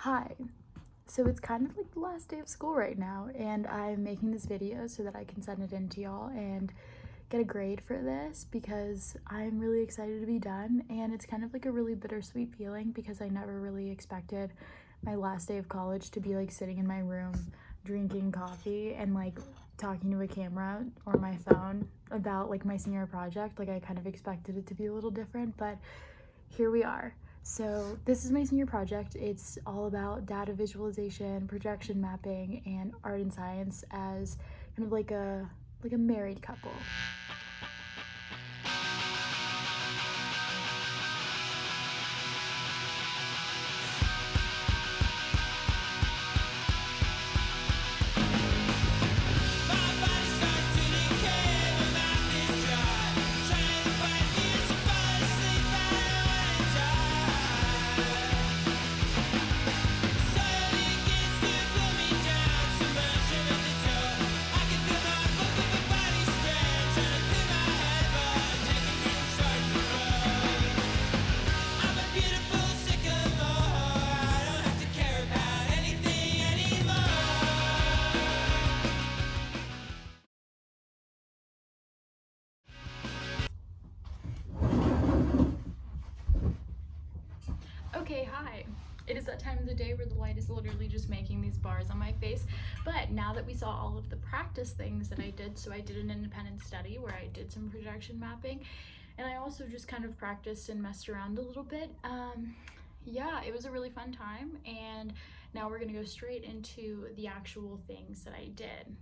Hi. So it's kind of like the last day of school right now, and I'm making this video so that I can send it in to y'all and get a grade for this because I'm really excited to be done, and it's kind of like a really bittersweet feeling because I never really expected my last day of college to be like sitting in my room drinking coffee and like talking to a camera or my phone about like my senior project. Like I kind of expected it to be a little different, but here we are. So this is my senior project. It's all about data visualization, projection mapping, and art and science as kind of like a married couple. Okay, hi. It is that time of the day where the light is literally just making these bars on my face. But now that we saw all of the practice things that I did, so I did an independent study where I did some projection mapping, and I also just kind of practiced and messed around a little bit. Yeah, it was a really fun time, and now we're gonna go straight into the actual things that I did.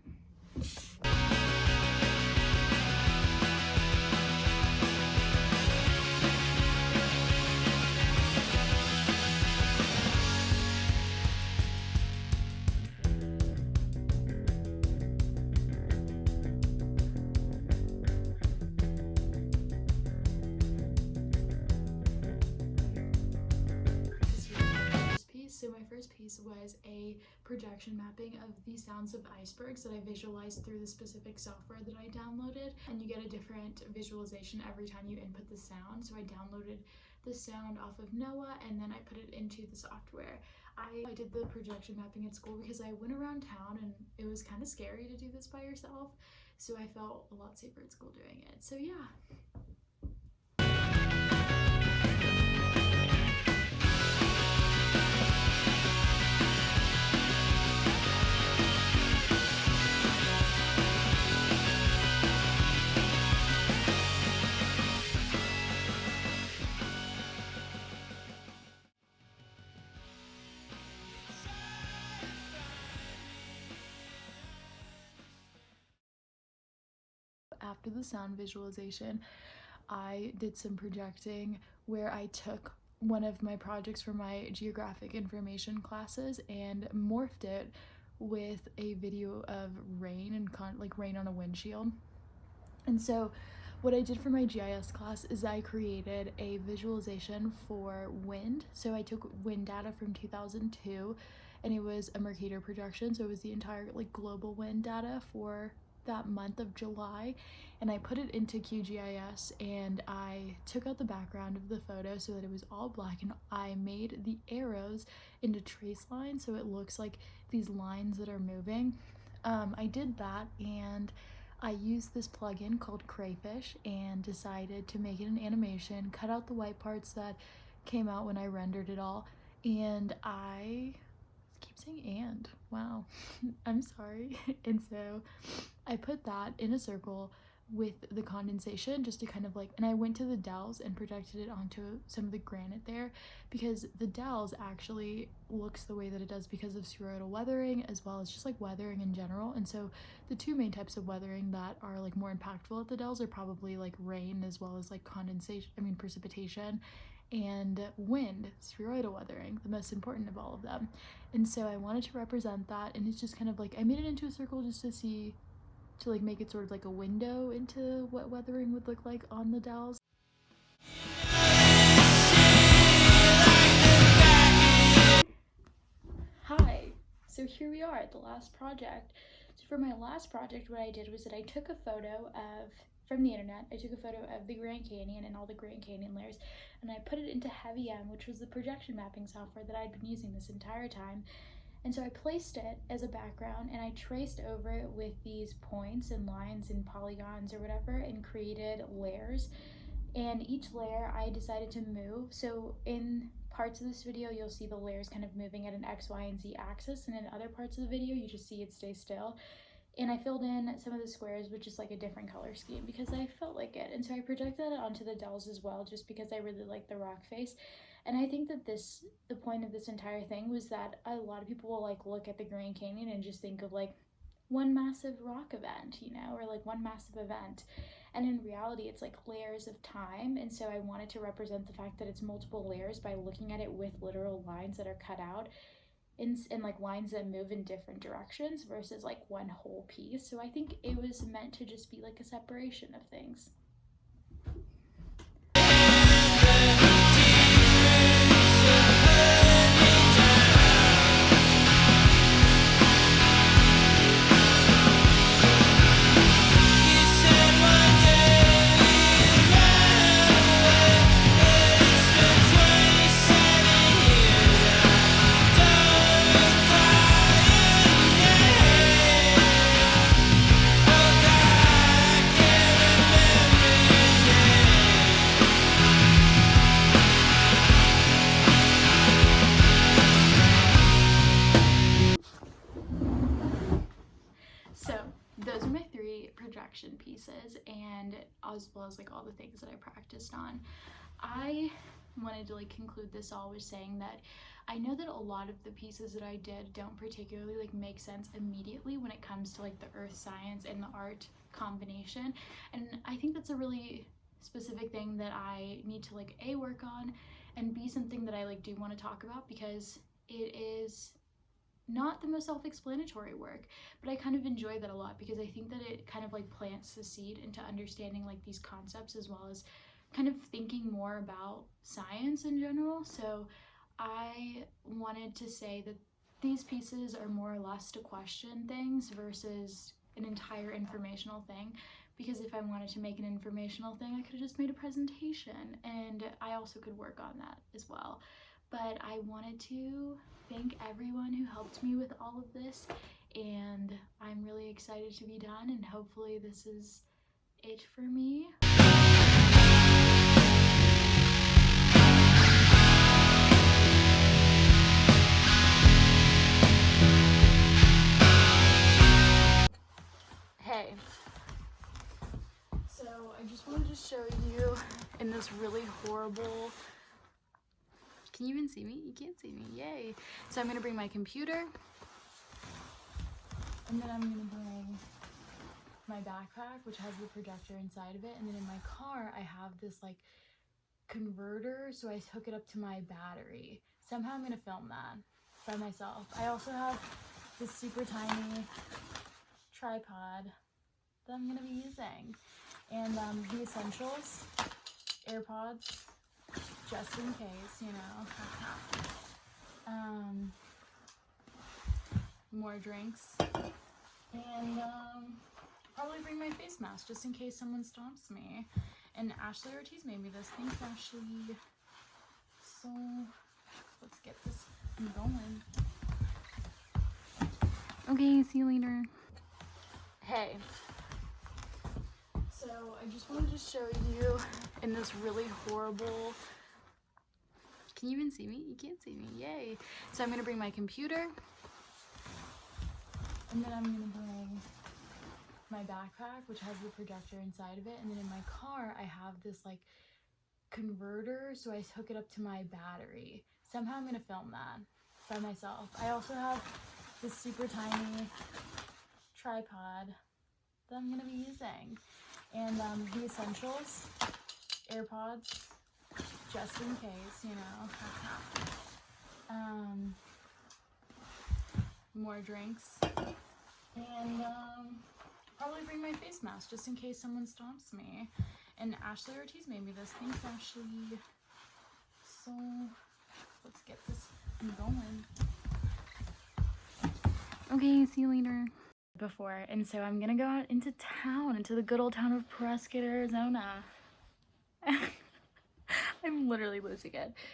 So my first piece was a projection mapping of the sounds of icebergs that I visualized through the specific software that I downloaded, and you get a different visualization every time you input the sound. So I downloaded the sound off of Noah and then I put it into the software. I did the projection mapping at school because I went around town and it was kind of scary to do this by yourself, so I felt a lot safer at school doing it. So yeah. After the sound visualization, I did some projecting where I took one of my projects for my geographic information classes and morphed it with a video of rain and like rain on a windshield. And so what I did for my GIS class is I created a visualization for wind. So I took wind data from 2002 and it was a Mercator projection, so it was the entire like global wind data for that month of July, and I put it into QGIS and I took out the background of the photo so that it was all black, and I made the arrows into trace lines so it looks like these lines that are moving. I did that, and I used this plugin called Crayfish and decided to make it an animation, cut out the white parts that came out when I rendered it all, and I keep saying and wow I'm sorry. And so I put that in a circle with the condensation just to kind of like, and I went to the Dells and projected it onto some of the granite there because the Dells actually looks the way that it does because of spheroidal weathering as well as just like weathering in general. And so the two main types of weathering that are like more impactful at the Dells are probably like rain as well as like precipitation, and wind, spheroidal weathering, the most important of all of them. And so I wanted to represent that, and it's just kind of like I made it into a circle just to like make it sort of like a window into what weathering would look like on the Dells. Hi, so here we are at the last project. So for my last project, what I did was that I took a photo of from the internet. I took a photo of the Grand Canyon and all the Grand Canyon layers, and I put it into Heavy M, which was the projection mapping software that I'd been using this entire time. And so I placed it as a background and I traced over it with these points and lines and polygons or whatever and created layers. And each layer I decided to move. So in parts of this video, you'll see the layers kind of moving at an X, Y, and Z axis. And in other parts of the video, you just see it stay still. And I filled in some of the squares with just like a different color scheme because I felt like it. And so I projected it onto the dells as well, just because I really like the rock face. And I think that the point of this entire thing was that a lot of people will like look at the Grand Canyon and just think of like one massive rock event, you know, or like one massive event. And in reality, it's like layers of time. And so I wanted to represent the fact that it's multiple layers by looking at it with literal lines that are cut out and like lines that move in different directions versus like one whole piece. So I think it was meant to just be like a separation of things. So those are my 3 projection pieces, and as well as like all the things that I practiced on. I wanted to like conclude this all with saying that I know that a lot of the pieces that I did don't particularly like make sense immediately when it comes to like the earth science and the art combination, and I think that's a really specific thing that I need to like A, work on, and B, something that I like do want to talk about because it is not the most self-explanatory work, but I kind of enjoy that a lot because I think that it kind of like plants the seed into understanding like these concepts as well as kind of thinking more about science in general. So I wanted to say that these pieces are more or less to question things versus an entire informational thing, because if I wanted to make an informational thing, I could have just made a presentation, and I also could work on that as well. But I wanted to thank everyone who helped me with all of this, and I'm really excited to be done, and hopefully this is it for me. Hey, so I just wanted to show you in this really horrible, can you even see me? You can't see me, yay. So I'm gonna bring my computer, and then I'm gonna bring my backpack, which has the projector inside of it, and then in my car I have this like converter, so I hook it up to my battery. Somehow I'm gonna film that by myself. I also have this super tiny tripod that I'm gonna be using, and the essentials, AirPods, just in case, you know. More drinks, and probably bring my face mask just in case someone stomps me. And Ashley Ortiz made me this. Thanks, Ashley. So let's get this going. Okay, see you later. Hey, so I just wanted to show you in this really horrible, can you even see me? You can't see me, yay. So I'm gonna bring my computer, and then I'm gonna bring my backpack, which has the projector inside of it, and then in my car I have this like converter, so I hook it up to my battery. Somehow I'm gonna film that by myself. I also have this super tiny tripod that I'm gonna be using, and the essentials, AirPods, just in case, you know. More drinks, and probably bring my face mask just in case someone stomps me. And Ashley Ortiz made me this. Thanks, Ashley. So let's get this going. Okay, see you later. before, and so I'm gonna go out into town, into the good old town of Prescott, Arizona. I'm literally losing it.